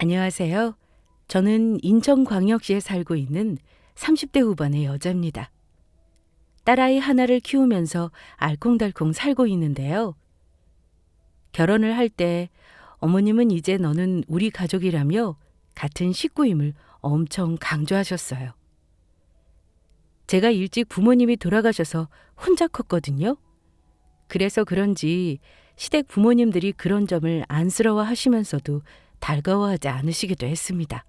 안녕하세요. 저는 인천광역시에 살고 있는 30대 후반의 여자입니다. 딸아이 하나를 키우면서 알콩달콩 살고 있는데요. 결혼을 할 때 어머님은 이제 너는 우리 가족이라며 같은 식구임을 엄청 강조하셨어요. 제가 일찍 부모님이 돌아가셔서 혼자 컸거든요. 그래서 그런지 시댁 부모님들이 그런 점을 안쓰러워 하시면서도 달가워하지 않으시기도 했습니다.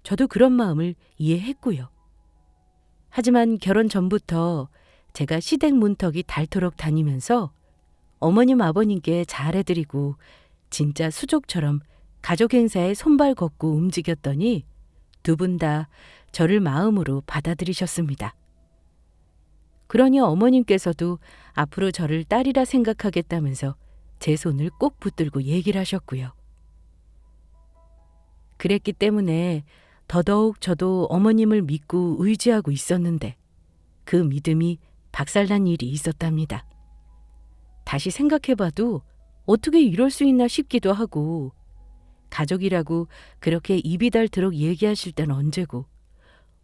저도 그런 마음을 이해했고요. 하지만 결혼 전부터 제가 시댁 문턱이 닳도록 다니면서 어머님 아버님께 잘해드리고 진짜 수족처럼 가족 행사에 손발 걷고 움직였더니 두 분 다 저를 마음으로 받아들이셨습니다. 그러니 어머님께서도 앞으로 저를 딸이라 생각하겠다면서 제 손을 꼭 붙들고 얘기를 하셨고요. 그랬기 때문에 더더욱 저도 어머님을 믿고 의지하고 있었는데 그 믿음이 박살난 일이 있었답니다. 다시 생각해봐도 어떻게 이럴 수 있나 싶기도 하고 가족이라고 그렇게 입이 닳도록 얘기하실 땐 언제고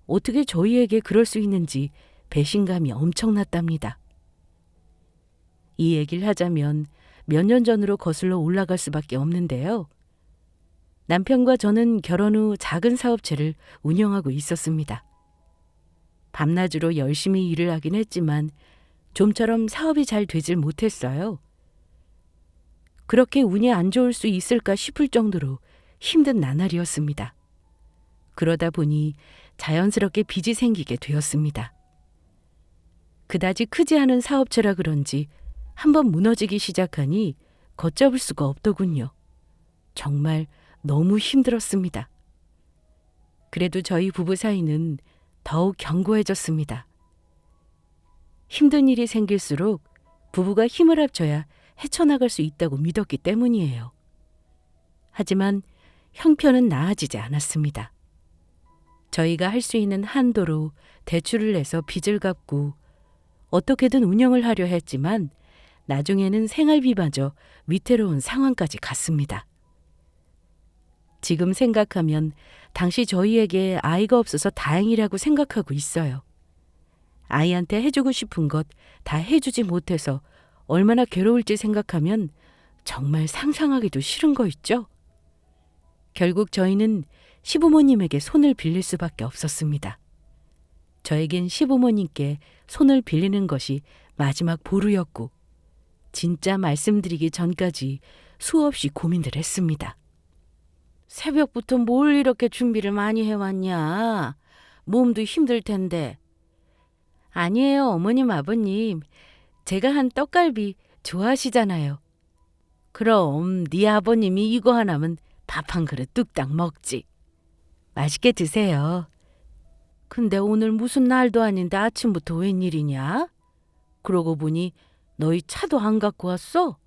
어떻게 저희에게 그럴 수 있는지 배신감이 엄청났답니다. 이 얘기를 하자면 몇 년 전으로 거슬러 올라갈 수밖에 없는데요. 남편과 저는 결혼 후 작은 사업체를 운영하고 있었습니다. 밤낮으로 열심히 일을 하긴 했지만 좀처럼 사업이 잘 되질 못했어요. 그렇게 운이 안 좋을 수 있을까 싶을 정도로 힘든 나날이었습니다. 그러다 보니 자연스럽게 빚이 생기게 되었습니다. 그다지 크지 않은 사업체라 그런지 한번 무너지기 시작하니 걷잡을 수가 없더군요. 정말 너무 힘들었습니다. 그래도 저희 부부 사이는 더욱 견고해졌습니다. 힘든 일이 생길수록 부부가 힘을 합쳐야 헤쳐나갈 수 있다고 믿었기 때문이에요. 하지만 형편은 나아지지 않았습니다. 저희가 할 수 있는 한도로 대출을 내서 빚을 갚고 어떻게든 운영을 하려 했지만 나중에는 생활비마저 위태로운 상황까지 갔습니다. 지금 생각하면 당시 저희에게 아이가 없어서 다행이라고 생각하고 있어요. 아이한테 해주고 싶은 것 다 해주지 못해서 얼마나 괴로울지 생각하면 정말 상상하기도 싫은 거 있죠? 결국 저희는 시부모님에게 손을 빌릴 수밖에 없었습니다. 저에겐 시부모님께 손을 빌리는 것이 마지막 보루였고 진짜 말씀드리기 전까지 수없이 고민을 했습니다. 새벽부터 뭘 이렇게 준비를 많이 해왔냐? 몸도 힘들 텐데. 아니에요, 어머님, 아버님. 제가 한 떡갈비 좋아하시잖아요. 그럼 네 아버님이 이거 하나면 밥 한 그릇 뚝딱 먹지. 맛있게 드세요. 근데 오늘 무슨 날도 아닌데 아침부터 웬일이냐? 그러고 보니 너희 차도 안 갖고 왔어?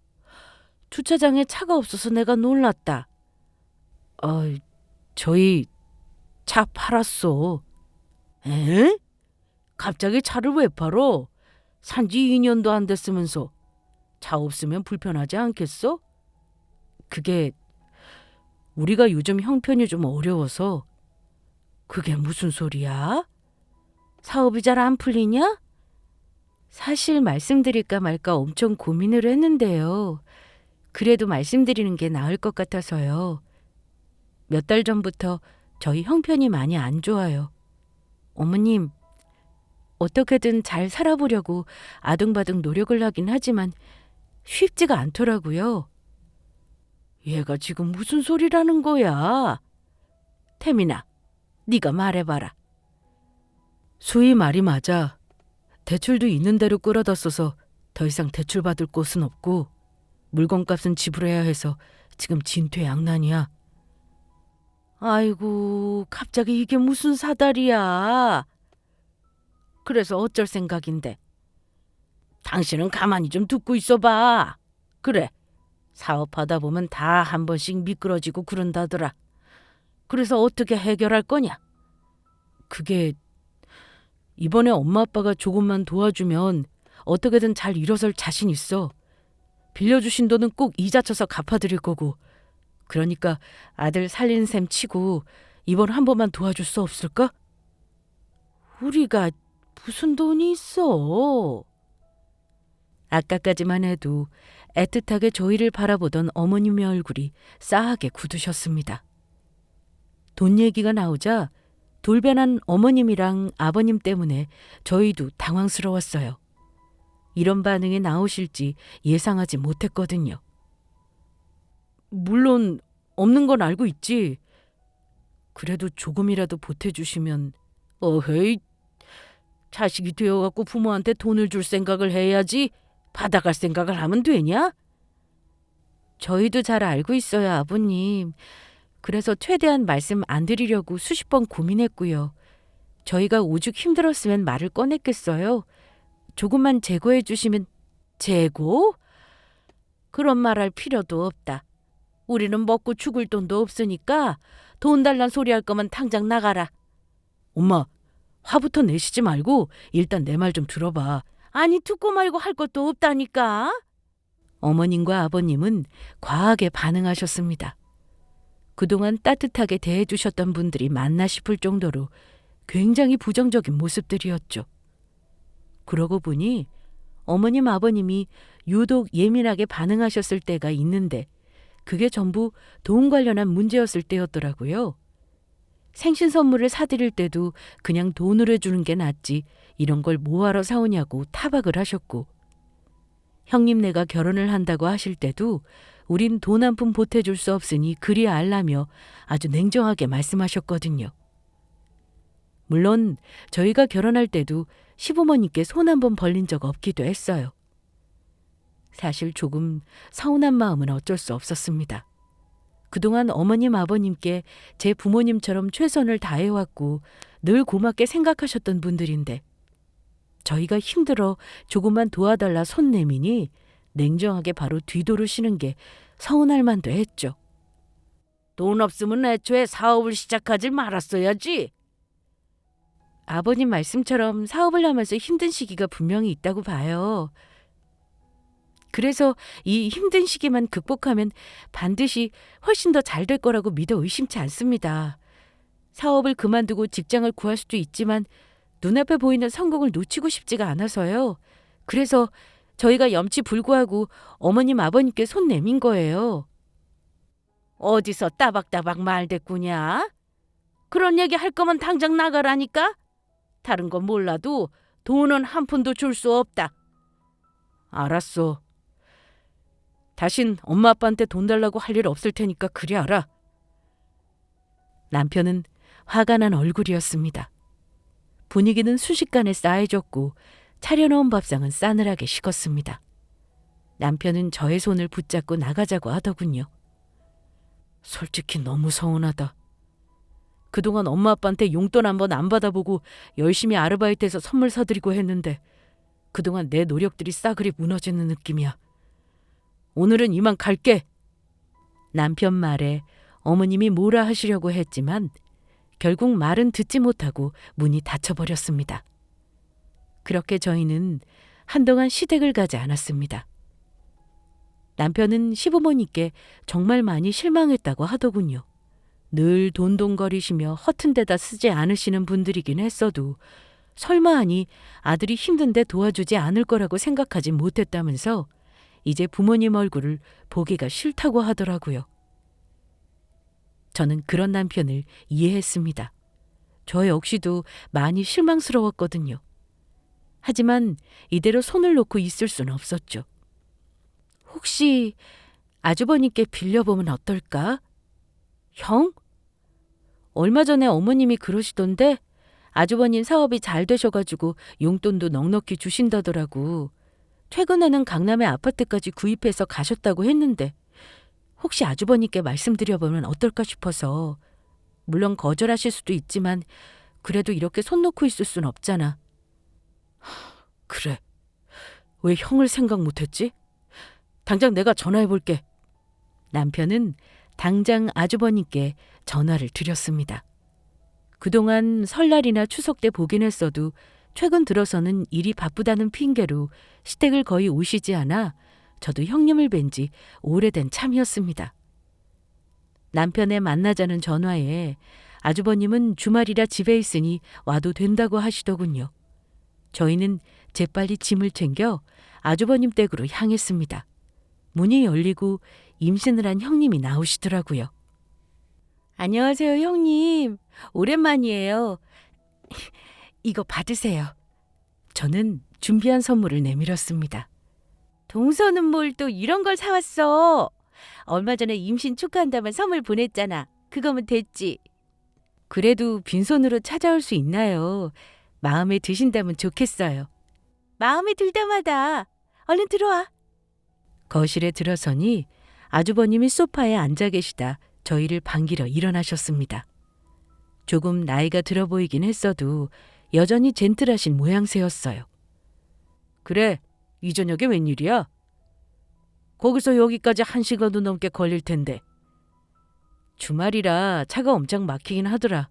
주차장에 차가 없어서 내가 놀랐다. 저희 차 팔았어. 에? 갑자기 차를 왜 팔어? 산지 2년도 안 됐으면서 차 없으면 불편하지 않겠어? 그게 우리가 요즘 형편이 좀 어려워서. 그게 무슨 소리야? 사업이 잘 안 풀리냐? 사실 말씀드릴까 말까 엄청 고민을 했는데요. 그래도 말씀드리는 게 나을 것 같아서요. 몇 달 전부터 저희 형편이 많이 안 좋아요. 어머님, 어떻게든 잘 살아보려고 아둥바둥 노력을 하긴 하지만 쉽지가 않더라고요. 얘가 지금 무슨 소리라는 거야? 태민아, 네가 말해봐라. 수희 말이 맞아. 대출도 있는 대로 끌어다 써서 더 이상 대출받을 곳은 없고 물건값은 지불해야 해서 지금 진퇴양난이야. 아이고, 갑자기 이게 무슨 사달이야. 그래서 어쩔 생각인데. 당신은 가만히 좀 듣고 있어봐. 그래, 사업하다 보면 다 한 번씩 미끄러지고 그런다더라. 그래서 어떻게 해결할 거냐? 그게 이번에 엄마 아빠가 조금만 도와주면 어떻게든 잘 일어설 자신 있어. 빌려주신 돈은 꼭 이자 쳐서 갚아드릴 거고 그러니까 아들 살리는 셈 치고 이번 한 번만 도와줄 수 없을까? 우리가 무슨 돈이 있어? 아까까지만 해도 애틋하게 저희를 바라보던 어머님의 얼굴이 싸하게 굳으셨습니다. 돈 얘기가 나오자 돌변한 어머님이랑 아버님 때문에 저희도 당황스러웠어요. 이런 반응이 나오실지 예상하지 못했거든요. 물론 없는 건 알고 있지. 그래도 조금이라도 보태주시면. 어헤이, 자식이 되어갖고 부모한테 돈을 줄 생각을 해야지 받아갈 생각을 하면 되냐? 저희도 잘 알고 있어요, 아버님. 그래서 최대한 말씀 안 드리려고 수십 번 고민했고요. 저희가 오죽 힘들었으면 말을 꺼냈겠어요. 조금만 재고해 주시면. 재고? 그런 말 할 필요도 없다. 우리는 먹고 죽을 돈도 없으니까 돈 달란 소리 할 거면 당장 나가라. 엄마, 화부터 내시지 말고 일단 내 말 좀 들어봐. 아니, 듣고 말고 할 것도 없다니까. 어머님과 아버님은 과하게 반응하셨습니다. 그동안 따뜻하게 대해주셨던 분들이 맞나 싶을 정도로 굉장히 부정적인 모습들이었죠. 그러고 보니 어머님, 아버님이 유독 예민하게 반응하셨을 때가 있는데 그게 전부 돈 관련한 문제였을 때였더라고요. 생신 선물을 사드릴 때도 그냥 돈으로 주는 게 낫지 이런 걸 뭐하러 사오냐고 타박을 하셨고, 형님네가 결혼을 한다고 하실 때도 우린 돈 한 푼 보태줄 수 없으니 그리 알라며 아주 냉정하게 말씀하셨거든요. 물론 저희가 결혼할 때도 시부모님께 손 한 번 벌린 적 없기도 했어요. 사실 조금 서운한 마음은 어쩔 수 없었습니다. 그동안 어머님, 아버님께 제 부모님처럼 최선을 다해왔고 늘 고맙게 생각하셨던 분들인데 저희가 힘들어 조금만 도와달라 손 내미니 냉정하게 바로 뒤돌으시는 게 서운할 만도 했죠. 돈 없으면 애초에 사업을 시작하지 말았어야지. 아버님 말씀처럼 사업을 하면서 힘든 시기가 분명히 있다고 봐요. 그래서 이 힘든 시기만 극복하면 반드시 훨씬 더 잘 될 거라고 믿어 의심치 않습니다. 사업을 그만두고 직장을 구할 수도 있지만 눈앞에 보이는 성공을 놓치고 싶지가 않아서요. 그래서 저희가 염치불구하고 어머님, 아버님께 손 내민 거예요. 어디서 따박따박 말대꾸냐? 그런 얘기 할 거면 당장 나가라니까? 다른 건 몰라도 돈은 한 푼도 줄 수 없다. 알았어. 다신 엄마 아빠한테 돈 달라고 할 일 없을 테니까 그리 알아. 남편은 화가 난 얼굴이었습니다. 분위기는 순식간에 싸해졌고 차려놓은 밥상은 싸늘하게 식었습니다. 남편은 저의 손을 붙잡고 나가자고 하더군요. 솔직히 너무 서운하다. 그동안 엄마 아빠한테 용돈 한 번 안 받아보고 열심히 아르바이트해서 선물 사드리고 했는데 그동안 내 노력들이 싸그리 무너지는 느낌이야. 오늘은 이만 갈게. 남편 말에 어머님이 뭐라 하시려고 했지만 결국 말은 듣지 못하고 문이 닫혀버렸습니다. 그렇게 저희는 한동안 시댁을 가지 않았습니다. 남편은 시부모님께 정말 많이 실망했다고 하더군요. 늘 돈돈거리시며 허튼 데다 쓰지 않으시는 분들이긴 했어도 설마 하니 아들이 힘든데 도와주지 않을 거라고 생각하지 못했다면서 이제 부모님 얼굴을 보기가 싫다고 하더라고요. 저는 그런 남편을 이해했습니다. 저 역시도 많이 실망스러웠거든요. 하지만 이대로 손을 놓고 있을 수는 없었죠. 혹시 아주버님께 빌려보면 어떨까? 형? 얼마 전에 어머님이 그러시던데 아주버님 사업이 잘 되셔가지고 용돈도 넉넉히 주신다더라고. 최근에는 강남에 아파트까지 구입해서 가셨다고 했는데 혹시 아주버님께 말씀드려보면 어떨까 싶어서. 물론 거절하실 수도 있지만 그래도 이렇게 손 놓고 있을 순 없잖아. 그래. 왜 형을 생각 못했지? 당장 내가 전화해볼게. 남편은 당장 아주버님께 전화를 드렸습니다. 그동안 설날이나 추석 때 보긴 했어도 최근 들어서는 일이 바쁘다는 핑계로 시댁을 거의 오시지 않아 저도 형님을 뵌 지 오래된 참이었습니다. 남편의 만나자는 전화에 아주버님은 주말이라 집에 있으니 와도 된다고 하시더군요. 저희는 재빨리 짐을 챙겨 아주버님 댁으로 향했습니다. 문이 열리고 임신을 한 형님이 나오시더라고요. 안녕하세요, 형님. 오랜만이에요. 이거 받으세요. 저는 준비한 선물을 내밀었습니다. 동서는 뭘 또 이런 걸 사왔어. 얼마 전에 임신 축하한다면 선물 보냈잖아. 그거면 됐지. 그래도 빈손으로 찾아올 수 있나요? 마음에 드신다면 좋겠어요. 마음에 들다마다. 얼른 들어와. 거실에 들어서니 아주버님이 소파에 앉아 계시다 저희를 반기러 일어나셨습니다. 조금 나이가 들어 보이긴 했어도 여전히 젠틀하신 모양새였어요. 그래, 이 저녁에 웬일이야? 거기서 여기까지 1시간도 넘게 걸릴 텐데. 주말이라 차가 엄청 막히긴 하더라.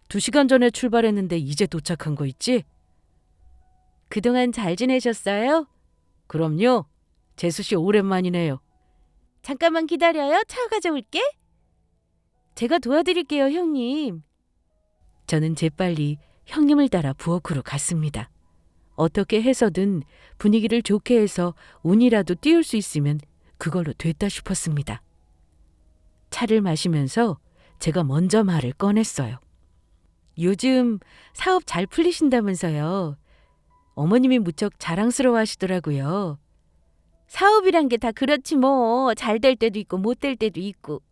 2시간 전에 출발했는데 이제 도착한 거 있지? 그동안 잘 지내셨어요? 그럼요. 재수 씨 오랜만이네요. 잠깐만 기다려요. 차 가져올게. 제가 도와드릴게요, 형님. 저는 재빨리 형님을 따라 부엌으로 갔습니다. 어떻게 해서든 분위기를 좋게 해서 운이라도 띄울 수 있으면 그걸로 됐다 싶었습니다. 차를 마시면서 제가 먼저 말을 꺼냈어요. 요즘 사업 잘 풀리신다면서요. 어머님이 무척 자랑스러워 하시더라고요. 사업이란 게 다 그렇지 뭐. 잘 될 때도 있고 못 될 때도 있고.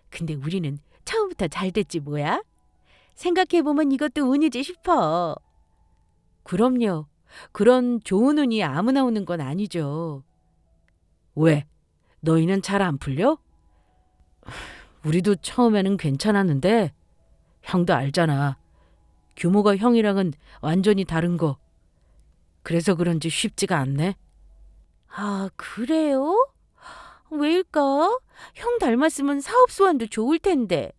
근데 우리는 처음부터 잘 됐지 뭐야? 생각해보면 이것도 운이지 싶어. 그럼요. 그런 좋은 운이 아무나 오는 건 아니죠. 왜? 너희는 잘 안 풀려? 우리도 처음에는 괜찮았는데 형도 알잖아. 규모가 형이랑은 완전히 다른 거. 그래서 그런지 쉽지가 않네. 아, 그래요? 왜일까? 형 닮았으면 사업 수완도 좋을 텐데.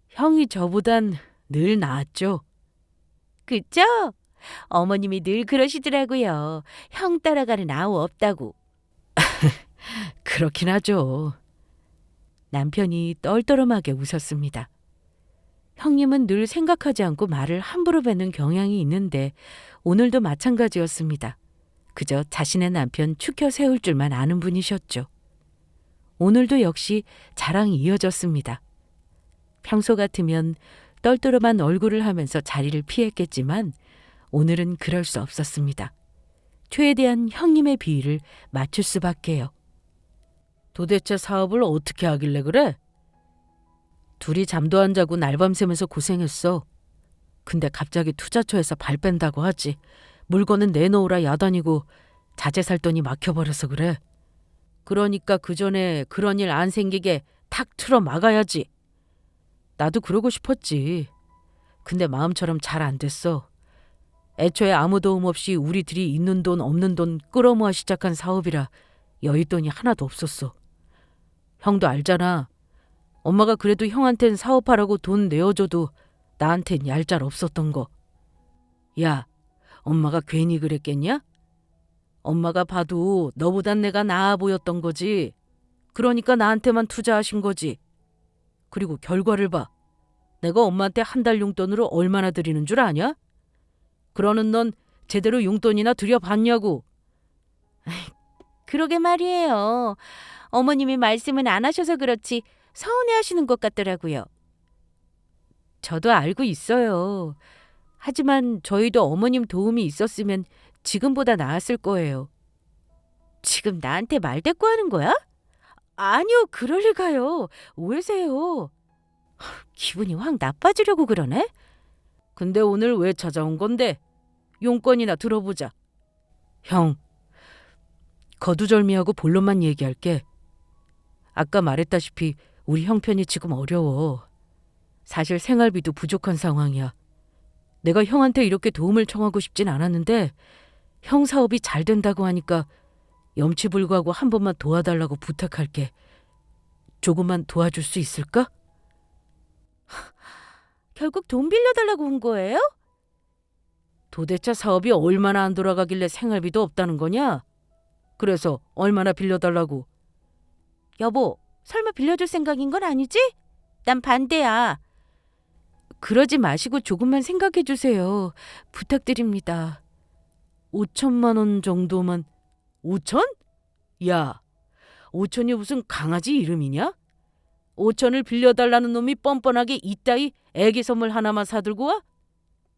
형이 저보단 늘 나았죠. 그쵸? 어머님이 늘 그러시더라고요. 형 따라가는 아우 없다고. 그렇긴 하죠. 남편이 떨떠름하게 웃었습니다. 형님은 늘 생각하지 않고 말을 함부로 뱉는 경향이 있는데 오늘도 마찬가지였습니다. 그저 자신의 남편 추켜 세울 줄만 아는 분이셨죠. 오늘도 역시 자랑이 이어졌습니다. 평소 같으면 떨떠름한 얼굴을 하면서 자리를 피했겠지만 오늘은 그럴 수 없었습니다. 최대한 형님의 비위를 맞출 수밖에요. 도대체 사업을 어떻게 하길래 그래? 둘이 잠도 안 자고 날밤 새면서 고생했어. 근데 갑자기 투자처에서 발 뺀다고 하지. 물건은 내놓으라 야단이고 자재 살 돈이 막혀버려서 그래. 그러니까 그 전에 그런 일 안 생기게 탁 틀어 막아야지. 나도 그러고 싶었지. 근데 마음처럼 잘 안 됐어. 애초에 아무 도움 없이 우리들이 있는 돈 없는 돈 끌어모아 시작한 사업이라 여윳돈이 하나도 없었어. 형도 알잖아. 엄마가 그래도 형한텐 사업하라고 돈 내어줘도 나한텐 얄짤 없었던 거. 야, 엄마가 괜히 그랬겠냐? 엄마가 봐도 너보단 내가 나아 보였던 거지. 그러니까 나한테만 투자하신 거지. 그리고 결과를 봐. 내가 엄마한테 한 달 용돈으로 얼마나 드리는 줄 아냐? 그러는 넌 제대로 용돈이나 드려봤냐고. 그러게 말이에요. 어머님이 말씀은 안 하셔서 그렇지 서운해하시는 것 같더라고요. 저도 알고 있어요. 하지만 저희도 어머님 도움이 있었으면 지금보다 나았을 거예요. 지금 나한테 말대꾸하는 거야? 아니요, 그럴 리가요. 오해세요. 기분이 확 나빠지려고 그러네? 근데 오늘 왜 찾아온 건데? 용건이나 들어보자. 형, 거두절미하고 본론만 얘기할게. 아까 말했다시피 우리 형편이 지금 어려워. 사실 생활비도 부족한 상황이야. 내가 형한테 이렇게 도움을 청하고 싶진 않았는데 형 사업이 잘 된다고 하니까 염치불구하고 한 번만 도와달라고 부탁할게. 조금만 도와줄 수 있을까? 결국 돈 빌려달라고 온 거예요? 도대체 사업이 얼마나 안 돌아가길래 생활비도 없다는 거냐? 그래서 얼마나 빌려달라고? 여보, 설마 빌려줄 생각인 건 아니지? 난 반대야. 그러지 마시고 조금만 생각해 주세요. 부탁드립니다. 5천만 원 정도만. 5천? 야, 5천이 무슨 강아지 이름이냐? 5천을 빌려달라는 놈이 뻔뻔하게 이따위 애기 선물 하나만 사들고 와?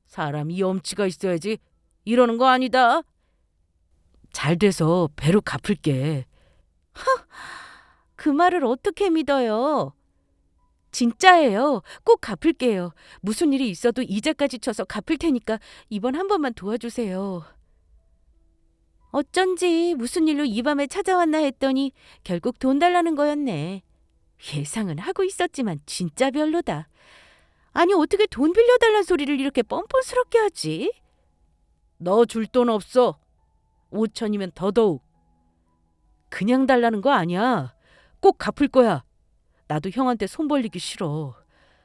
사람이 염치가 있어야지. 이러는 거 아니다. 잘 돼서 배로 갚을게. 그 말을 어떻게 믿어요? 진짜예요. 꼭 갚을게요. 무슨 일이 있어도 이자까지 쳐서 갚을 테니까 이번 한 번만 도와주세요. 어쩐지 무슨 일로 이 밤에 찾아왔나 했더니 결국 돈 달라는 거였네. 예상은 하고 있었지만 진짜 별로다. 아니 어떻게 돈 빌려달란 소리를 이렇게 뻔뻔스럽게 하지? 너 줄 돈 없어. 5천이면 더더욱. 그냥 달라는 거 아니야. 꼭 갚을 거야. 나도 형한테 손 벌리기 싫어.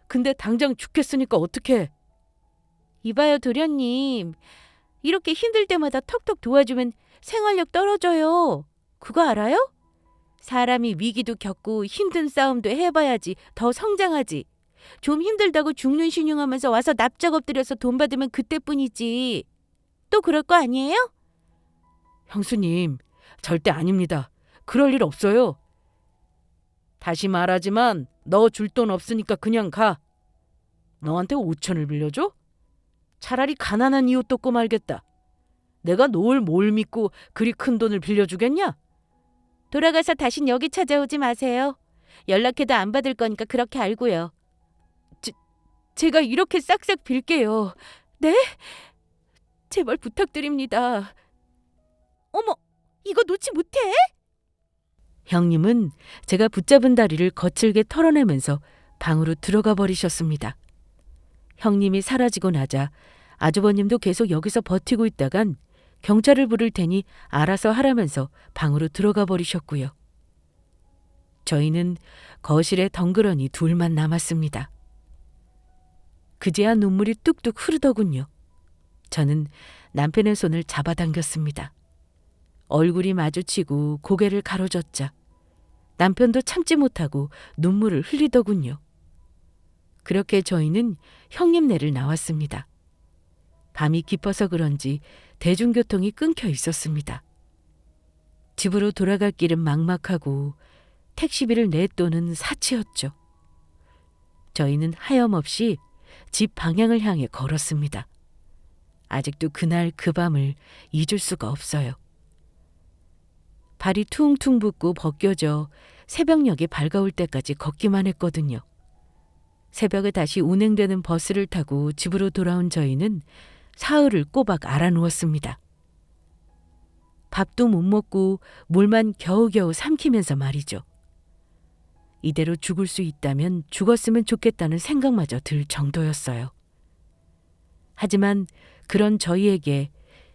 근데 당장 죽겠으니까 어떡해. 이봐요 도련님. 이렇게 힘들 때마다 턱턱 도와주면 생활력 떨어져요. 그거 알아요? 사람이 위기도 겪고 힘든 싸움도 해봐야지 더 성장하지. 좀 힘들다고 죽는 신용하면서 와서 납작 엎드려서 돈 받으면 그때뿐이지. 또 그럴 거 아니에요? 형수님, 절대 아닙니다. 그럴 일 없어요. 다시 말하지만 너 줄 돈 없으니까 그냥 가. 너한테 5천을 빌려줘? 차라리 가난한 이웃 돕고 말겠다. 내가 뭘 믿고 그리 큰 돈을 빌려주겠냐? 돌아가서 다신 여기 찾아오지 마세요. 연락해도 안 받을 거니까 그렇게 알고요. 제가 이렇게 싹싹 빌게요. 네? 제발 부탁드립니다. 어머, 이거 놓지 못해? 형님은 제가 붙잡은 다리를 거칠게 털어내면서 방으로 들어가 버리셨습니다. 형님이 사라지고 나자 아주버님도 계속 여기서 버티고 있다간 경찰을 부를 테니 알아서 하라면서 방으로 들어가 버리셨고요. 저희는 거실에 덩그러니 둘만 남았습니다. 그제야 눈물이 뚝뚝 흐르더군요. 저는 남편의 손을 잡아당겼습니다. 얼굴이 마주치고 고개를 가로젓자 남편도 참지 못하고 눈물을 흘리더군요. 그렇게 저희는 형님네를 나왔습니다. 밤이 깊어서 그런지 대중교통이 끊겨 있었습니다. 집으로 돌아갈 길은 막막하고 택시비를 내또는 사치였죠. 저희는 하염없이 집 방향을 향해 걸었습니다. 아직도 그날 그 밤을 잊을 수가 없어요. 발이 퉁퉁 붓고 벗겨져 새벽녘이 밝아올 때까지 걷기만 했거든요. 새벽에 다시 운행되는 버스를 타고 집으로 돌아온 저희는 사흘을 꼬박 알아누웠습니다. 밥도 못 먹고 물만 겨우겨우 삼키면서 말이죠. 이대로 죽을 수 있다면 죽었으면 좋겠다는 생각마저 들 정도였어요. 하지만 그런 저희에게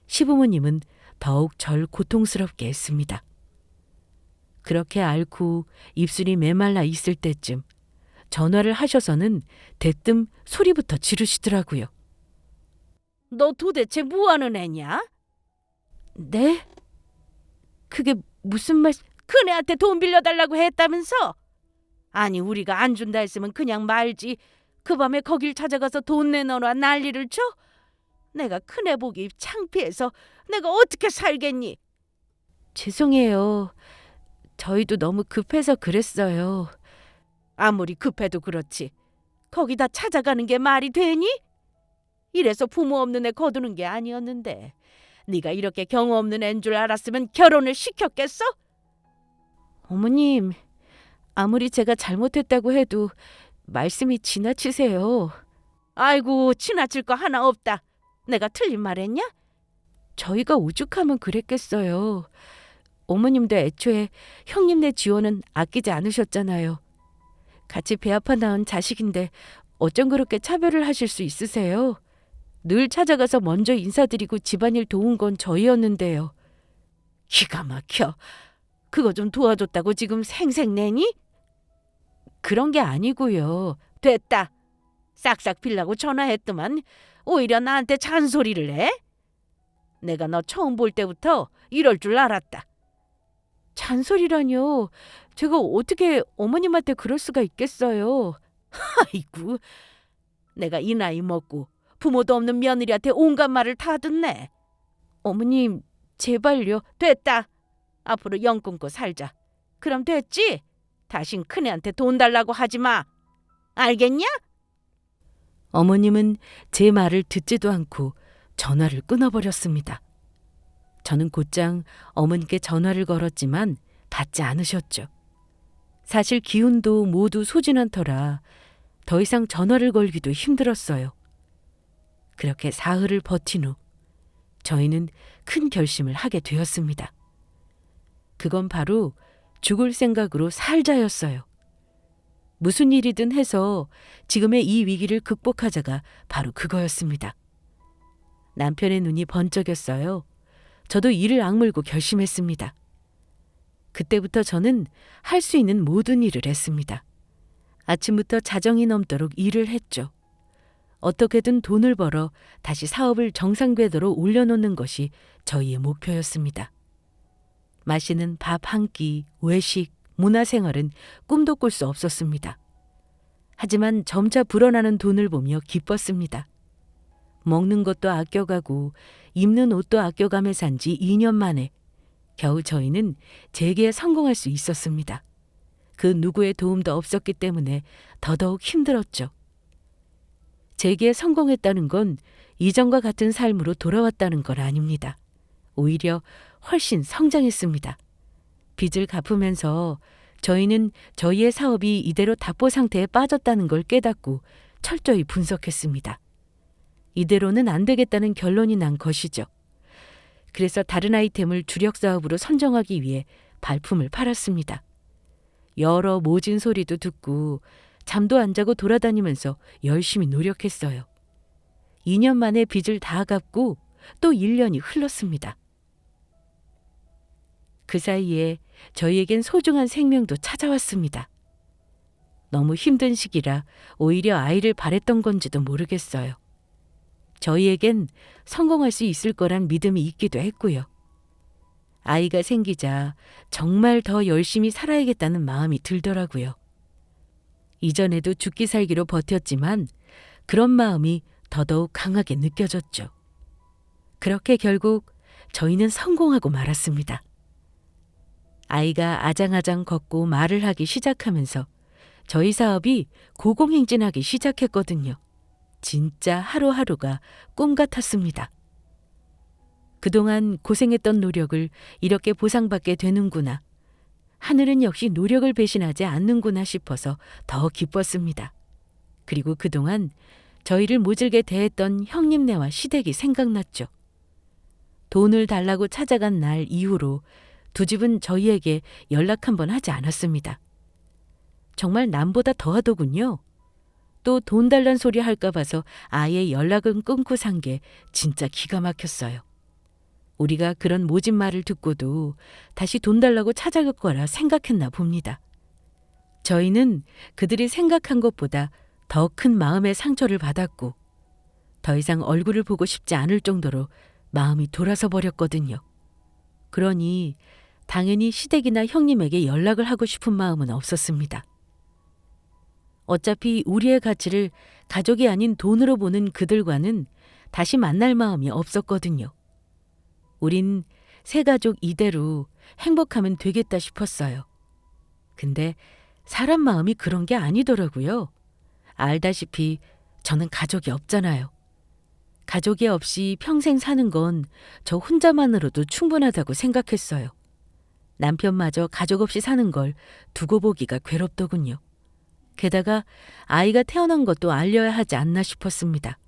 시부모님은 더욱 절 고통스럽게 했습니다. 그렇게 앓고 입술이 메말라 있을 때쯤 전화를 하셔서는 대뜸 소리부터 지르시더라고요. 너 도대체 뭐하는 애냐? 네? 그게 무슨 말... 큰애한테 돈 빌려달라고 했다면서? 아니 우리가 안 준다 했으면 그냥 말지. 그 밤에 거길 찾아가서 돈 내놓으라 난리를 쳐? 내가 큰애 보기 창피해서 내가 어떻게 살겠니? 죄송해요. 저희도 너무 급해서 그랬어요. 아무리 급해도 그렇지. 거기다 찾아가는 게 말이 되니? 이래서 부모 없는 애 거두는 게 아니었는데 네가 이렇게 경우 없는 애인 줄 알았으면 결혼을 시켰겠어? 어머님, 아무리 제가 잘못했다고 해도 말씀이 지나치세요. 아이고, 지나칠 거 하나 없다. 내가 틀린 말 했냐? 저희가 오죽하면 그랬겠어요. 어머님도 애초에 형님네 지원은 아끼지 않으셨잖아요. 같이 배 아파 낳은 자식인데 어쩜 그렇게 차별을 하실 수 있으세요? 늘 찾아가서 먼저 인사드리고 집안일 도운 건 저희였는데요. 기가 막혀. 그거 좀 도와줬다고 지금 생색내니? 그런 게 아니고요. 됐다. 싹싹 빌라고 전화했더만 오히려 나한테 잔소리를 해? 내가 너 처음 볼 때부터 이럴 줄 알았다. 잔소리라뇨. 제가 어떻게 어머님한테 그럴 수가 있겠어요. 아이고, 내가 이 나이 먹고 부모도 없는 며느리한테 온갖 말을 다 듣네. 어머님, 제발요. 됐다. 앞으로 영 끊고 살자. 그럼 됐지? 다신 큰애한테 돈 달라고 하지 마. 알겠냐? 어머님은 제 말을 듣지도 않고 전화를 끊어버렸습니다. 저는 곧장 어머니께 전화를 걸었지만 받지 않으셨죠. 사실 기운도 모두 소진한 터라 더 이상 전화를 걸기도 힘들었어요. 그렇게 사흘을 버틴 후 저희는 큰 결심을 하게 되었습니다. 그건 바로 죽을 생각으로 살자였어요. 무슨 일이든 해서 지금의 이 위기를 극복하자가 바로 그거였습니다. 남편의 눈이 번쩍였어요. 저도 이를 악물고 결심했습니다. 그때부터 저는 할 수 있는 모든 일을 했습니다. 아침부터 자정이 넘도록 일을 했죠. 어떻게든 돈을 벌어 다시 사업을 정상 궤도로 올려놓는 것이 저희의 목표였습니다. 마시는 밥 한 끼, 외식, 문화생활은 꿈도 꿀 수 없었습니다. 하지만 점차 불어나는 돈을 보며 기뻤습니다. 먹는 것도 아껴가고 입는 옷도 아껴가며 산 지 2년 만에 겨우 저희는 재기에 성공할 수 있었습니다. 그 누구의 도움도 없었기 때문에 더더욱 힘들었죠. 재기에 성공했다는 건 이전과 같은 삶으로 돌아왔다는 건 아닙니다. 오히려 훨씬 성장했습니다. 빚을 갚으면서 저희는 저희의 사업이 이대로 답보 상태에 빠졌다는 걸 깨닫고 철저히 분석했습니다. 이대로는 안 되겠다는 결론이 난 것이죠. 그래서 다른 아이템을 주력 사업으로 선정하기 위해 발품을 팔았습니다. 여러 모진 소리도 듣고 잠도 안 자고 돌아다니면서 열심히 노력했어요. 2년 만에 빚을 다 갚고 또 1년이 흘렀습니다. 그 사이에 저희에겐 소중한 생명도 찾아왔습니다. 너무 힘든 시기라 오히려 아이를 바랬던 건지도 모르겠어요. 저희에겐 성공할 수 있을 거란 믿음이 있기도 했고요. 아이가 생기자 정말 더 열심히 살아야겠다는 마음이 들더라고요. 이전에도 죽기 살기로 버텼지만 그런 마음이 더더욱 강하게 느껴졌죠. 그렇게 결국 저희는 성공하고 말았습니다. 아이가 아장아장 걷고 말을 하기 시작하면서 저희 사업이 고공행진하기 시작했거든요. 진짜 하루하루가 꿈 같았습니다. 그동안 고생했던 노력을 이렇게 보상받게 되는구나. 하늘은 역시 노력을 배신하지 않는구나 싶어서 더 기뻤습니다. 그리고 그동안 저희를 모질게 대했던 형님네와 시댁이 생각났죠. 돈을 달라고 찾아간 날 이후로 두 집은 저희에게 연락 한 번 하지 않았습니다. 정말 남보다 더하더군요. 또 돈 달란 소리 할까 봐서 아예 연락은 끊고 산 게 진짜 기가 막혔어요. 우리가 그런 모진 말을 듣고도 다시 돈 달라고 찾아갈 거라 생각했나 봅니다. 저희는 그들이 생각한 것보다 더 큰 마음의 상처를 받았고 더 이상 얼굴을 보고 싶지 않을 정도로 마음이 돌아서 버렸거든요. 그러니 당연히 시댁이나 형님에게 연락을 하고 싶은 마음은 없었습니다. 어차피 우리의 가치를 가족이 아닌 돈으로 보는 그들과는 다시 만날 마음이 없었거든요. 우린 세 가족 이대로 행복하면 되겠다 싶었어요. 근데 사람 마음이 그런 게 아니더라고요. 알다시피 저는 가족이 없잖아요. 가족이 없이 평생 사는 건 저 혼자만으로도 충분하다고 생각했어요. 남편마저 가족 없이 사는 걸 두고 보기가 괴롭더군요. 게다가 아이가 태어난 것도 알려야 하지 않나 싶었습니다.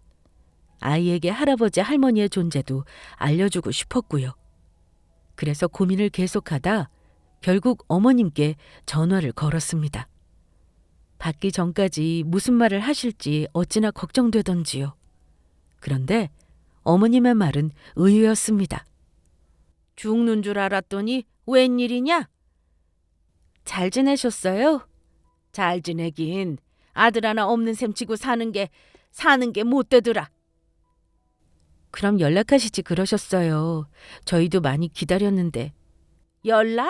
아이에게 할아버지 할머니의 존재도 알려주고 싶었고요. 그래서 고민을 계속하다 결국 어머님께 전화를 걸었습니다. 받기 전까지 무슨 말을 하실지 어찌나 걱정되던지요. 그런데 어머님의 말은 의외였습니다. 죽는 줄 알았더니 웬일이냐? 잘 지내셨어요? 잘 지내긴 아들 하나 없는 셈 치고 사는 게 못 되더라. 그럼 연락하시지 그러셨어요. 저희도 많이 기다렸는데. 연락?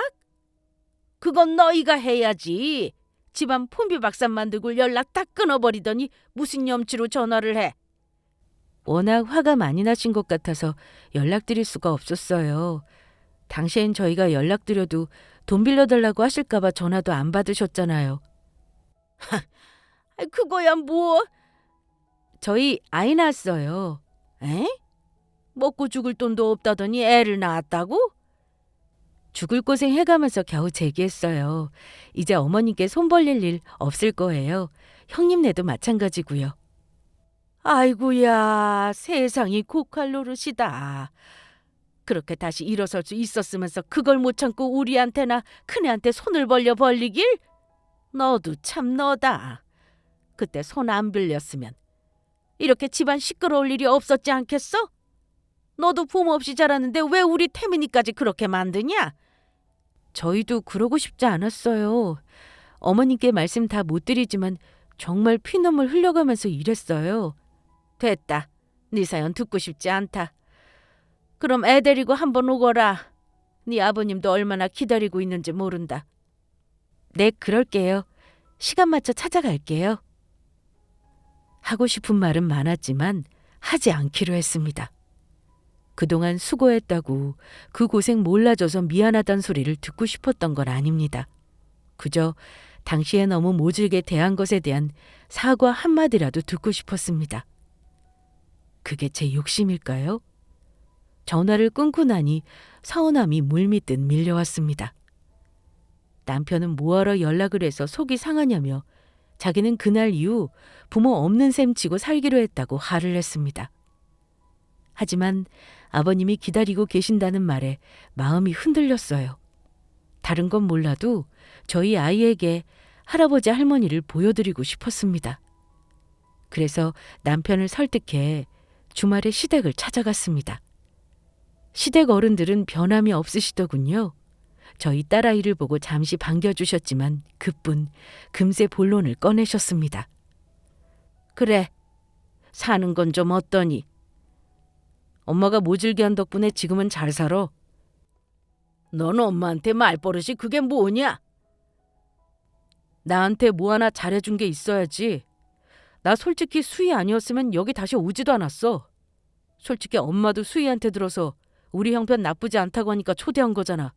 그건 너희가 해야지. 집안 폰비박산 만들고 연락 다 끊어버리더니 무슨 염치로 전화를 해. 워낙 화가 많이 나신 것 같아서 연락드릴 수가 없었어요. 당시엔 저희가 연락드려도 돈 빌려달라고 하실까봐 전화도 안 받으셨잖아요. 그거야 뭐. 저희 아이 낳았어요. 에? 먹고 죽을 돈도 없다더니 애를 낳았다고? 죽을 고생 해가면서 겨우 제기했어요. 이제 어머님께 손 벌릴 일 없을 거예요. 형님네도 마찬가지고요. 아이고야, 세상이 고칼 노릇이다. 그렇게 다시 일어설 수 있었으면서 그걸 못 참고 우리한테나 큰애한테 손을 벌리길? 너도 참 너다. 그때 손 안 빌렸으면 이렇게 집안 시끄러울 일이 없었지 않겠어? 너도 부모 없이 자랐는데 왜 우리 태민이까지 그렇게 만드냐? 저희도 그러고 싶지 않았어요. 어머님께 말씀 다 못 드리지만 정말 피눈물 흘려가면서 일했어요. 됐다. 네 사연 듣고 싶지 않다. 그럼 애 데리고 한번 오거라. 네 아버님도 얼마나 기다리고 있는지 모른다. 네, 그럴게요. 시간 맞춰 찾아갈게요. 하고 싶은 말은 많았지만 하지 않기로 했습니다. 그동안 수고했다고 그 고생 몰라줘서 미안하단 소리를 듣고 싶었던 건 아닙니다. 그저 당시에 너무 모질게 대한 것에 대한 사과 한마디라도 듣고 싶었습니다. 그게 제 욕심일까요? 전화를 끊고 나니 서운함이 물밀듯 밀려왔습니다. 남편은 뭐하러 연락을 해서 속이 상하냐며 자기는 그날 이후 부모 없는 셈 치고 살기로 했다고 화를 냈습니다. 하지만 아버님이 기다리고 계신다는 말에 마음이 흔들렸어요. 다른 건 몰라도 저희 아이에게 할아버지 할머니를 보여드리고 싶었습니다. 그래서 남편을 설득해 주말에 시댁을 찾아갔습니다. 시댁 어른들은 변함이 없으시더군요. 저희 딸아이를 보고 잠시 반겨주셨지만 그뿐 금세 본론을 꺼내셨습니다. 그래, 사는 건 좀 어떠니? 엄마가 모질게 한 덕분에 지금은 잘 살아. 넌 엄마한테 말버릇이 그게 뭐냐? 나한테 뭐 하나 잘해준 게 있어야지. 나 솔직히 수희 아니었으면 여기 다시 오지도 않았어. 솔직히 엄마도 수희한테 들어서 우리 형편 나쁘지 않다고 하니까 초대한 거잖아.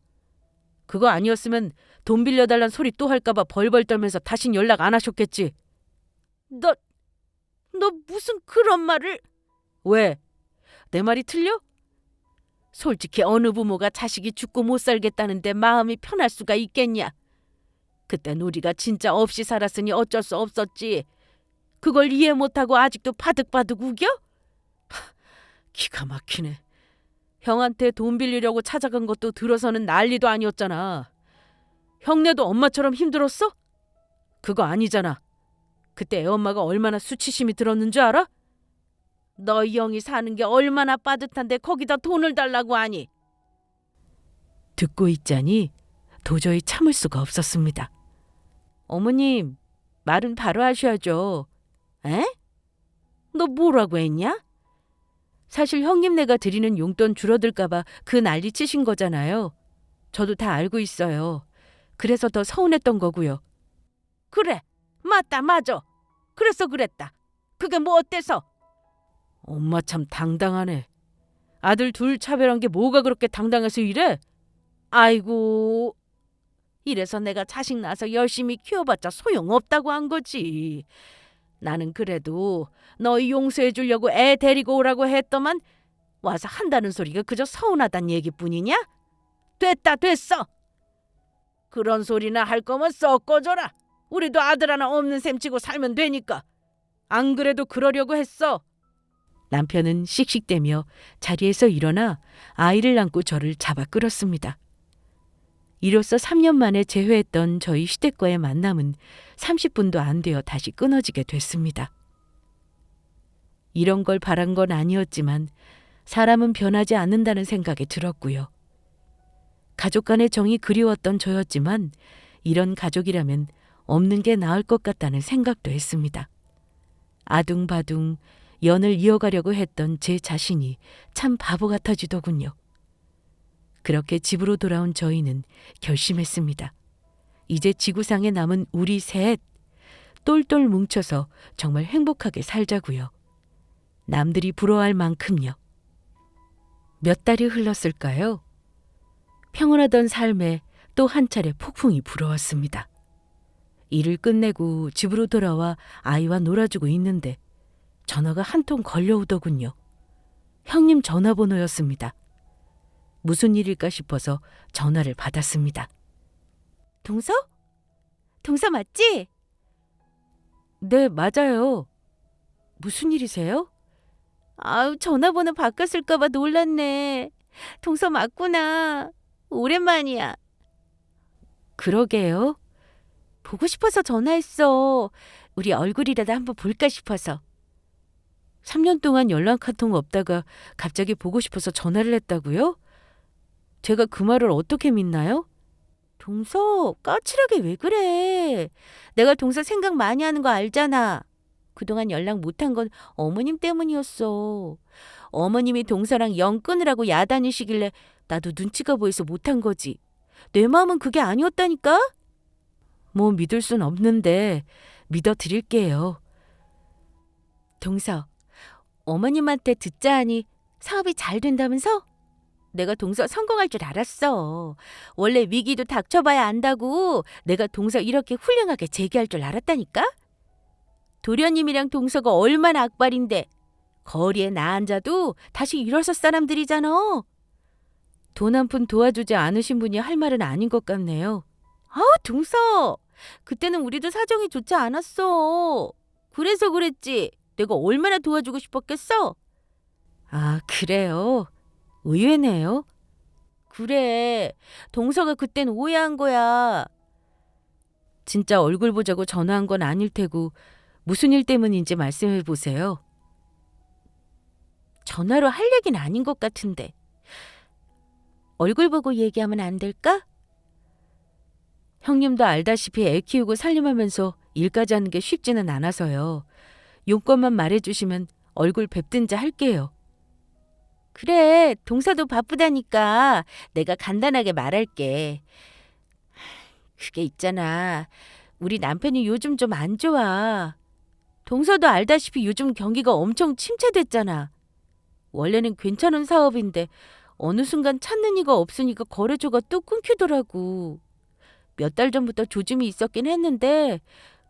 그거 아니었으면 돈 빌려달란 소리 또 할까봐 벌벌 떨면서 다신 연락 안 하셨겠지. 너 무슨 그런 말을... 왜? 내 말이 틀려? 솔직히 어느 부모가 자식이 죽고 못 살겠다는데 마음이 편할 수가 있겠냐? 그땐 우리가 진짜 없이 살았으니 어쩔 수 없었지. 그걸 이해 못하고 아직도 바득바득 우겨? 기가 막히네. 형한테 돈 빌리려고 찾아간 것도 들어서는 난리도 아니었잖아. 형네도 엄마처럼 힘들었어? 그거 아니잖아. 그때 애엄마가 얼마나 수치심이 들었는 줄 알아? 너희 형이 사는 게 얼마나 빠듯한데 거기다 돈을 달라고 하니? 듣고 있자니 도저히 참을 수가 없었습니다. 어머님, 말은 바로 하셔야죠. 에? 너 뭐라고 했냐? 사실 형님네가 드리는 용돈 줄어들까봐 그 난리 치신 거잖아요. 저도 다 알고 있어요. 그래서 더 서운했던 거고요. 그래, 맞다, 맞아. 그래서 그랬다. 그게 뭐 어때서? 엄마 참 당당하네. 아들 둘 차별한 게 뭐가 그렇게 당당해서 이래? 아이고, 이래서 내가 자식 낳아서 열심히 키워봤자 소용없다고 한 거지. 나는 그래도 너희 용서해 주려고 애 데리고 오라고 했더만 와서 한다는 소리가 그저 서운하단 얘기뿐이냐? 됐다, 됐어. 그런 소리나 할 거면 썩 꺼져라. 우리도 아들 하나 없는 셈 치고 살면 되니까. 안 그래도 그러려고 했어. 남편은 씩씩대며 자리에서 일어나 아이를 안고 저를 잡아 끌었습니다. 이로써 3년 만에 재회했던 저희 시댁과의 만남은 30분도 안 되어 다시 끊어지게 됐습니다. 이런 걸 바란 건 아니었지만 사람은 변하지 않는다는 생각이 들었고요. 가족 간의 정이 그리웠던 저였지만 이런 가족이라면 없는 게 나을 것 같다는 생각도 했습니다. 아둥바둥 연을 이어가려고 했던 제 자신이 참 바보 같아지더군요. 그렇게 집으로 돌아온 저희는 결심했습니다. 이제 지구상에 남은 우리 셋 똘똘 뭉쳐서 정말 행복하게 살자고요. 남들이 부러워할 만큼요. 몇 달이 흘렀을까요? 평온하던 삶에 또 한 차례 폭풍이 불어왔습니다. 일을 끝내고 집으로 돌아와 아이와 놀아주고 있는데 전화가 한 통 걸려오더군요. 형님 전화번호였습니다. 무슨 일일까 싶어서 전화를 받았습니다. 동서? 동서 맞지? 네, 맞아요. 무슨 일이세요? 아유, 전화번호 바꿨을까 봐 놀랐네. 동서 맞구나. 오랜만이야. 그러게요. 보고 싶어서 전화했어. 우리 얼굴이라도 한번 볼까 싶어서. 3년 동안 연락 한 통 없다가 갑자기 보고 싶어서 전화를 했다고요? 제가 그 말을 어떻게 믿나요? 동서, 까칠하게 왜 그래? 내가 동서 생각 많이 하는 거 알잖아. 그동안 연락 못한 건 어머님 때문이었어. 어머님이 동서랑 영 끊으라고 야단이시길래 나도 눈치가 보여서 못한 거지. 내 마음은 그게 아니었다니까? 뭐 믿을 순 없는데 믿어드릴게요. 동서, 어머님한테 듣자 하니 사업이 잘 된다면서? 내가 동서 성공할 줄 알았어. 원래 위기도 닥쳐봐야 안다고 내가 동서 이렇게 훌륭하게 재기할 줄 알았다니까? 도련님이랑 동서가 얼마나 악발인데 거리에 나 앉아도 다시 일어설 사람들이잖아. 돈 한 푼 도와주지 않으신 분이 할 말은 아닌 것 같네요. 아우, 동서. 그때는 우리도 사정이 좋지 않았어. 그래서 그랬지. 내가 얼마나 도와주고 싶었겠어? 아, 그래요? 의외네요. 그래. 동서가 그땐 오해한 거야. 진짜 얼굴 보자고 전화한 건 아닐 테고 무슨 일 때문인지 말씀해 보세요. 전화로 할 얘기는 아닌 것 같은데. 얼굴 보고 얘기하면 안 될까? 형님도 알다시피 애 키우고 살림하면서 일까지 하는 게 쉽지는 않아서요. 용건만 말해주시면 얼굴 뵙든지 할게요. 그래, 동서도 바쁘다니까 내가 간단하게 말할게. 그게 있잖아. 우리 남편이 요즘 좀 안 좋아. 동서도 알다시피 요즘 경기가 엄청 침체됐잖아. 원래는 괜찮은 사업인데 어느 순간 찾는 이가 없으니까 거래처가 뚝 끊기더라고. 몇 달 전부터 조짐이 있었긴 했는데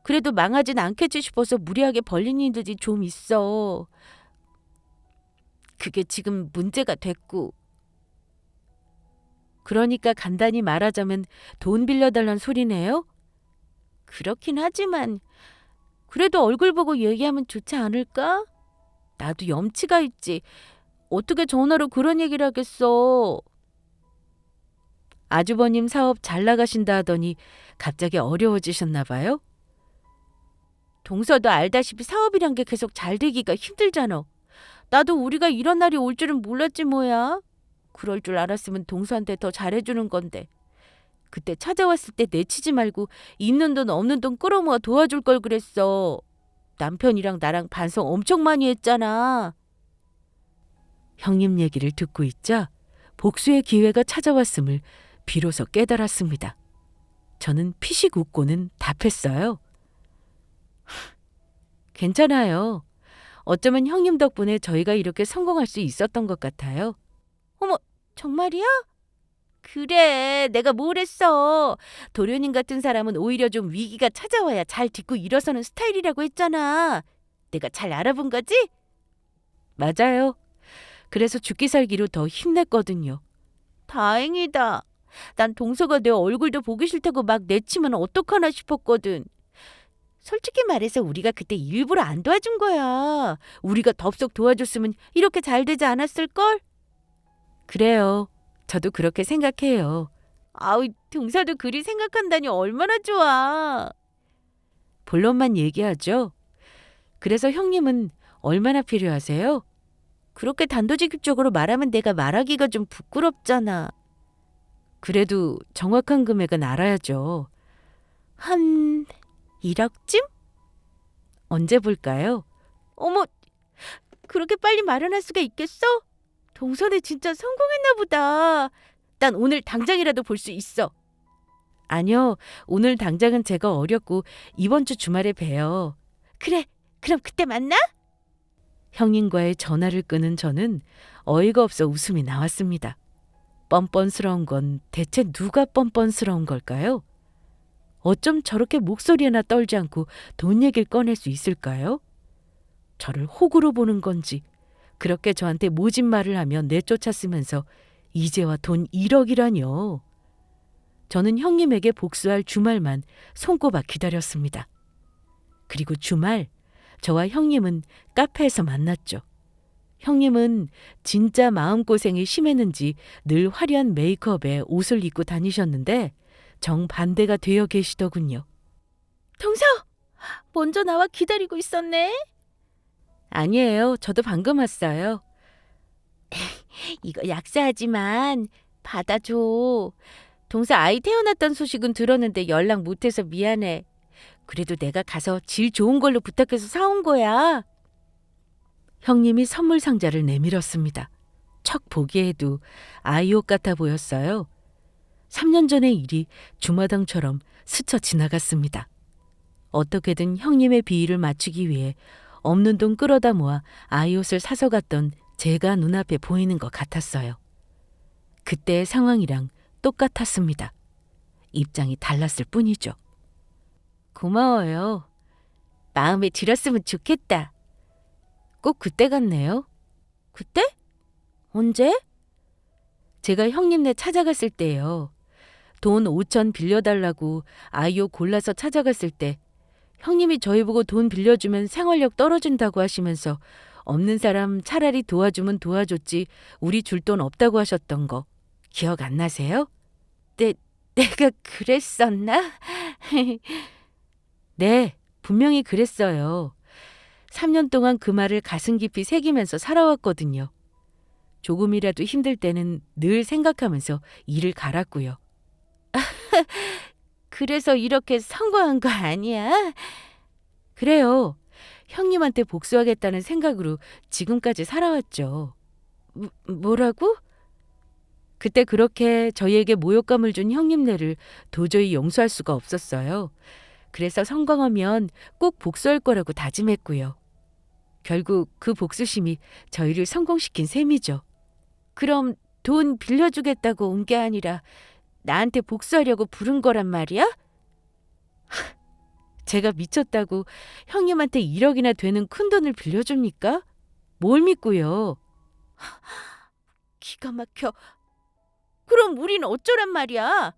그래도 망하진 않겠지 싶어서 무리하게 벌린 일들이 좀 있어. 그게 지금 문제가 됐고. 그러니까 간단히 말하자면 돈 빌려달란 소리네요? 그렇긴 하지만 그래도 얼굴 보고 얘기하면 좋지 않을까? 나도 염치가 있지. 어떻게 전화로 그런 얘기를 하겠어. 아주버님 사업 잘 나가신다 하더니 갑자기 어려워지셨나 봐요? 동서도 알다시피 사업이란 게 계속 잘 되기가 힘들잖아. 나도 우리가 이런 날이 올 줄은 몰랐지 뭐야. 그럴 줄 알았으면 동서한테 더 잘해주는 건데. 그때 찾아왔을 때 내치지 말고 있는 돈 없는 돈 끌어모아 도와줄 걸 그랬어. 남편이랑 나랑 반성 엄청 많이 했잖아. 형님 얘기를 듣고 있자 복수의 기회가 찾아왔음을 비로소 깨달았습니다. 저는 피식 웃고는 답했어요. 괜찮아요. 어쩌면 형님 덕분에 저희가 이렇게 성공할 수 있었던 것 같아요. 어머, 정말이야? 그래, 내가 뭘 했어. 도련님 같은 사람은 오히려 좀 위기가 찾아와야 잘 딛고 일어서는 스타일이라고 했잖아. 내가 잘 알아본 거지? 맞아요. 그래서 죽기 살기로 더 힘냈거든요. 다행이다. 난 동서가 내 얼굴도 보기 싫다고 막 내치면 어떡하나 싶었거든. 솔직히 말해서 우리가 그때 일부러 안 도와준 거야. 우리가 덥석 도와줬으면 이렇게 잘 되지 않았을걸? 그래요. 저도 그렇게 생각해요. 아우, 동서도 그리 생각한다니 얼마나 좋아. 본론만 얘기하죠. 그래서 형님은 얼마나 필요하세요? 그렇게 단도직입적으로 말하면 내가 말하기가 좀 부끄럽잖아. 그래도 정확한 금액은 알아야죠. 한 1억쯤? 언제 볼까요? 어머, 그렇게 빨리 마련할 수가 있겠어? 동서네 진짜 성공했나 보다. 난 오늘 당장이라도 볼 수 있어. 아니요, 오늘 당장은 제가 어렵고 이번 주 주말에 봬요. 그래, 그럼 그때 만나? 형님과의 전화를 끊은 저는 어이가 없어 웃음이 나왔습니다. 뻔뻔스러운 건 대체 누가 뻔뻔스러운 걸까요? 어쩜 저렇게 목소리나 떨지 않고 돈 얘기를 꺼낼 수 있을까요? 저를 호구로 보는 건지 그렇게 저한테 모진 말을 하며 내쫓았으면서 이제와 돈 1억이라뇨. 저는 형님에게 복수할 주말만 손꼽아 기다렸습니다. 그리고 주말 저와 형님은 카페에서 만났죠. 형님은 진짜 마음고생이 심했는지 늘 화려한 메이크업에 옷을 입고 다니셨는데 정반대가 되어 계시더군요. 동서, 먼저 나와 기다리고 있었네. 아니에요. 저도 방금 왔어요. 이거 약사하지만 받아줘. 동서 아이 태어났다는 소식은 들었는데 연락 못해서 미안해. 그래도 내가 가서 질 좋은 걸로 부탁해서 사온 거야. 형님이 선물 상자를 내밀었습니다. 척 보기에도 아이 옷 같아 보였어요. 3년 전의 일이 주마등처럼 스쳐 지나갔습니다. 어떻게든 형님의 비위를 맞추기 위해 없는 돈 끌어다 모아 아이 옷을 사서 갔던 제가 눈앞에 보이는 것 같았어요. 그때의 상황이랑 똑같았습니다. 입장이 달랐을 뿐이죠. 고마워요. 마음에 들었으면 좋겠다. 꼭 그때 같네요. 그때? 언제? 제가 형님네 찾아갔을 때요. 돈 5천 빌려달라고 아이 옷 골라서 찾아갔을 때 형님이 저희 보고 돈 빌려주면 생활력 떨어진다고 하시면서 없는 사람 차라리 도와주면 도와줬지 우리 줄 돈 없다고 하셨던 거 기억 안 나세요? 내가 그랬었나? 네, 분명히 그랬어요. 3년 동안 그 말을 가슴 깊이 새기면서 살아왔거든요. 조금이라도 힘들 때는 늘 생각하면서 일을 갈았고요. 그래서 이렇게 성공한 거 아니야? 그래요. 형님한테 복수하겠다는 생각으로 지금까지 살아왔죠. 뭐라고? 그때 그렇게 저희에게 모욕감을 준 형님네를 도저히 용서할 수가 없었어요. 그래서 성공하면 꼭 복수할 거라고 다짐했고요. 결국 그 복수심이 저희를 성공시킨 셈이죠. 그럼 돈 빌려주겠다고 온 게 아니라 나한테 복수하려고 부른 거란 말이야? 제가 미쳤다고 형님한테 1억이나 되는 큰돈을 빌려줍니까? 뭘 믿고요. 기가 막혀. 그럼 우린 어쩌란 말이야?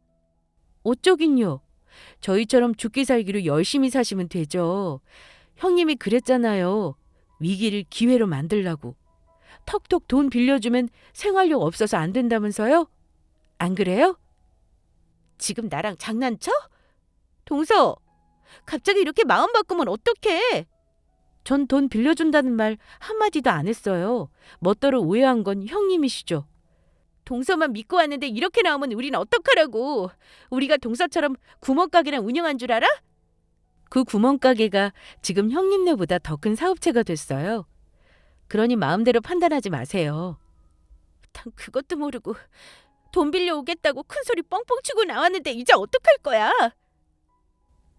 어쩌긴요. 저희처럼 죽기 살기로 열심히 사시면 되죠. 형님이 그랬잖아요. 위기를 기회로 만들라고. 턱턱 돈 빌려주면 생활력 없어서 안 된다면서요? 안 그래요? 지금 나랑 장난쳐? 동서, 갑자기 이렇게 마음 바꾸면 어떡해? 전 돈 빌려준다는 말 한마디도 안 했어요. 멋대로 오해한 건 형님이시죠. 동서만 믿고 왔는데 이렇게 나오면 우린 어떡하라고? 우리가 동서처럼 구멍가게랑 운영한 줄 알아? 그 구멍가게가 지금 형님네보다 더 큰 사업체가 됐어요. 그러니 마음대로 판단하지 마세요. 난 그것도 모르고 돈 빌려 오겠다고 큰 소리 뻥뻥 치고 나왔는데 이제 어떡할 거야?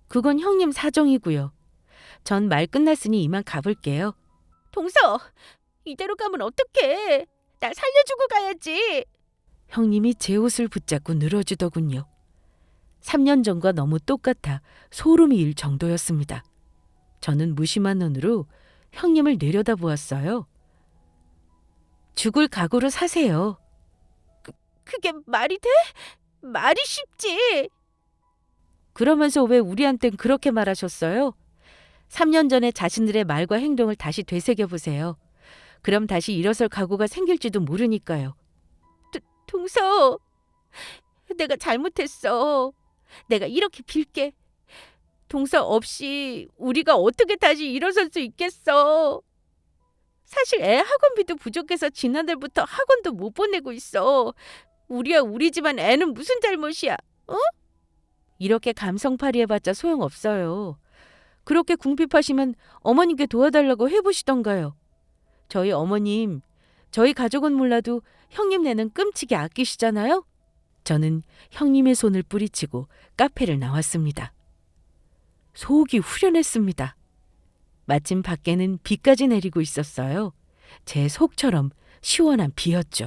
그건 형님 사정이고요. 전 말 끝났으니 이만 가볼게요. 동서, 이대로 가면 어떡해? 날 살려주고 가야지. 형님이 제 옷을 붙잡고 늘어지더군요. 3년 전과 너무 똑같아 소름이 일 정도였습니다. 저는 무심한 눈으로 형님을 내려다보았어요. 죽을 각오로 사세요. 그게 말이 돼? 말이 쉽지. 그러면서 왜 우리한텐 그렇게 말하셨어요? 3년 전에 자신들의 말과 행동을 다시 되새겨보세요. 그럼 다시 일어설 각오가 생길지도 모르니까요. 동서, 내가 잘못했어. 내가 이렇게 빌게. 동서 없이 우리가 어떻게 다시 일어설 수 있겠어. 사실 애 학원비도 부족해서 지난달부터 학원도 못 보내고 있어. 우리야 우리 집안 애는 무슨 잘못이야? 어? 이렇게 감성팔이 해봤자 소용없어요. 그렇게 궁핍하시면 어머님께 도와달라고 해보시던가요. 저희 어머님, 저희 가족은 몰라도 형님네는 끔찍이 아끼시잖아요. 저는 형님의 손을 뿌리치고 카페를 나왔습니다. 속이 후련했습니다. 마침 밖에는 비까지 내리고 있었어요. 제 속처럼 시원한 비였죠.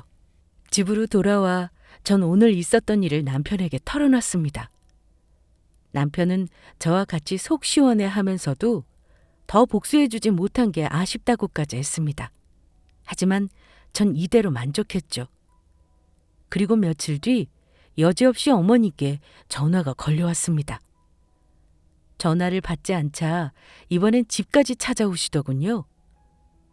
집으로 돌아와 전 오늘 있었던 일을 남편에게 털어놨습니다. 남편은 저와 같이 속 시원해 하면서도 더 복수해주지 못한 게 아쉽다고까지 했습니다. 하지만 전 이대로 만족했죠. 그리고 며칠 뒤 여지없이 어머니께 전화가 걸려왔습니다. 전화를 받지 않자 이번엔 집까지 찾아오시더군요.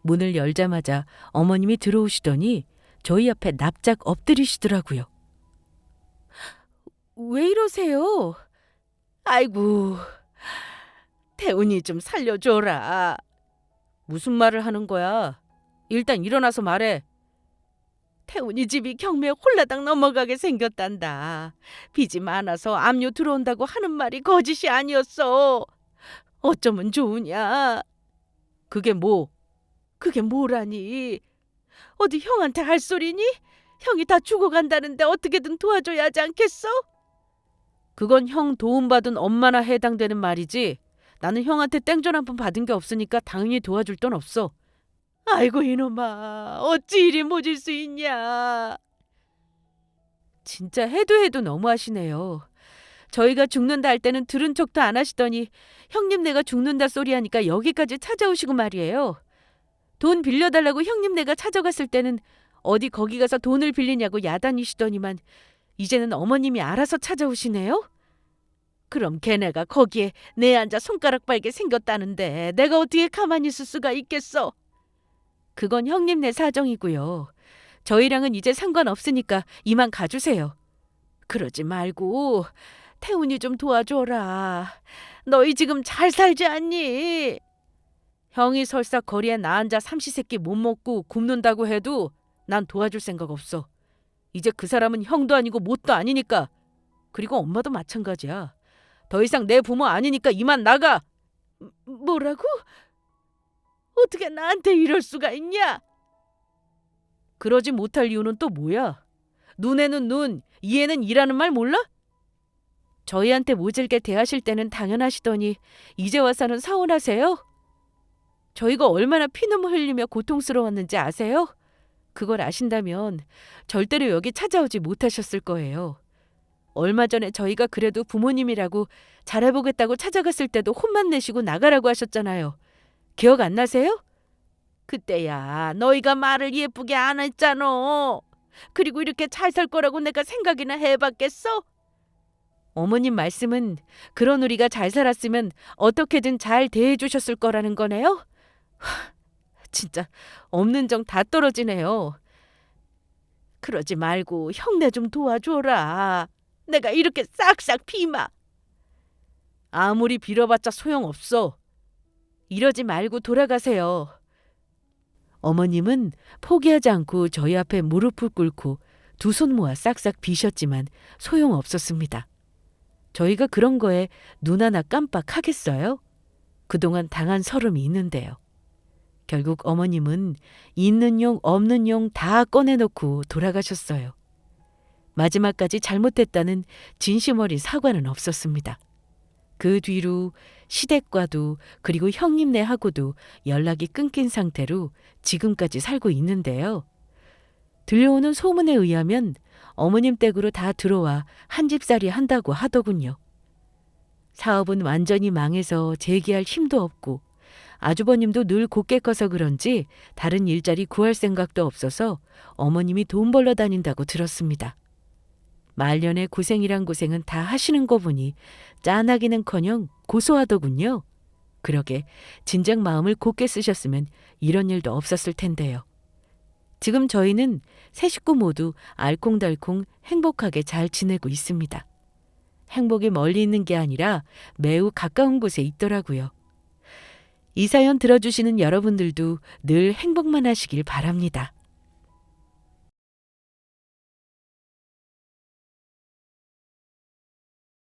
문을 열자마자 어머님이 들어오시더니 저희 앞에 납작 엎드리시더라고요. 왜 이러세요? 아이고, 태훈이 좀 살려줘라. 무슨 말을 하는 거야? 일단 일어나서 말해. 태훈이 집이 경매에 홀라당 넘어가게 생겼단다. 빚이 많아서 압류 들어온다고 하는 말이 거짓이 아니었어. 어쩌면 좋으냐? 그게 뭐? 그게 뭐라니? 어디 형한테 할 소리니? 형이 다 죽어간다는데 어떻게든 도와줘야 하지 않겠어? 그건 형 도움받은 엄마나 해당되는 말이지. 나는 형한테 땡전 한 푼 받은 게 없으니까 당연히 도와줄 돈 없어. 아이고 이놈아, 어찌 이리 모질 수 있냐. 진짜 해도 너무하시네요. 저희가 죽는다 할 때는 들은 척도 안 하시더니 형님네가 죽는다 소리 하니까 여기까지 찾아오시고 말이에요. 돈 빌려달라고 형님네가 찾아갔을 때는 어디 거기 가서 돈을 빌리냐고 야단이시더니만 이제는 어머님이 알아서 찾아오시네요? 그럼 걔네가 거기에 내 앉아 손가락 빨게 생겼다는데 내가 어떻게 가만히 있을 수가 있겠어? 그건 형님네 사정이고요. 저희랑은 이제 상관없으니까 이만 가주세요. 그러지 말고 태훈이 좀 도와줘라. 너희 지금 잘 살지 않니? 형이 설사 거리에 나 앉아 삼시세끼 못 먹고 굶는다고 해도 난 도와줄 생각 없어. 이제 그 사람은 형도 아니고 뭣도 아니니까. 그리고 엄마도 마찬가지야. 더 이상 내 부모 아니니까 이만 나가. 뭐라고? 어떻게 나한테 이럴 수가 있냐? 그러지 못할 이유는 또 뭐야? 눈에는 눈, 이에는 이라는 말 몰라? 저희한테 모질게 대하실 때는 당연하시더니 이제 와서는 서운하세요? 저희가 얼마나 피눈물 흘리며 고통스러웠는지 아세요? 그걸 아신다면 절대로 여기 찾아오지 못하셨을 거예요. 얼마 전에 저희가 그래도 부모님이라고 잘해보겠다고 찾아갔을 때도 혼만 내시고 나가라고 하셨잖아요. 기억 안 나세요? 그때야 너희가 말을 예쁘게 안 했잖아. 그리고 이렇게 잘 살 거라고 내가 생각이나 해봤겠어? 어머님 말씀은 그런 우리가 잘 살았으면 어떻게든 잘 대해주셨을 거라는 거네요? 진짜 없는 정 다 떨어지네요. 그러지 말고 형네 좀 도와줘라. 내가 이렇게 싹싹 비마. 아무리 빌어봤자 소용없어. 이러지 말고 돌아가세요. 어머님은 포기하지 않고 저희 앞에 무릎을 꿇고 두 손 모아 싹싹 비셨지만 소용없었습니다. 저희가 그런 거에 눈 하나 깜빡하겠어요? 그동안 당한 서름이 있는데요. 결국 어머님은 있는 용 없는 용 다 꺼내놓고 돌아가셨어요. 마지막까지 잘못했다는 진심 어린 사과는 없었습니다. 그 뒤로 시댁과도 그리고 형님네하고도 연락이 끊긴 상태로 지금까지 살고 있는데요. 들려오는 소문에 의하면 어머님 댁으로 다 들어와 한 집살이 한다고 하더군요. 사업은 완전히 망해서 재기할 힘도 없고 아주버님도 늘 곱게 커서 그런지 다른 일자리 구할 생각도 없어서 어머님이 돈 벌러 다닌다고 들었습니다. 말년에 고생이란 고생은 다 하시는 거 보니 짠하기는커녕 고소하더군요. 그러게 진작 마음을 곱게 쓰셨으면 이런 일도 없었을 텐데요. 지금 저희는 세 식구 모두 알콩달콩 행복하게 잘 지내고 있습니다. 행복이 멀리 있는 게 아니라 매우 가까운 곳에 있더라고요. 이 사연 들어주시는 여러분들도 늘 행복만 하시길 바랍니다.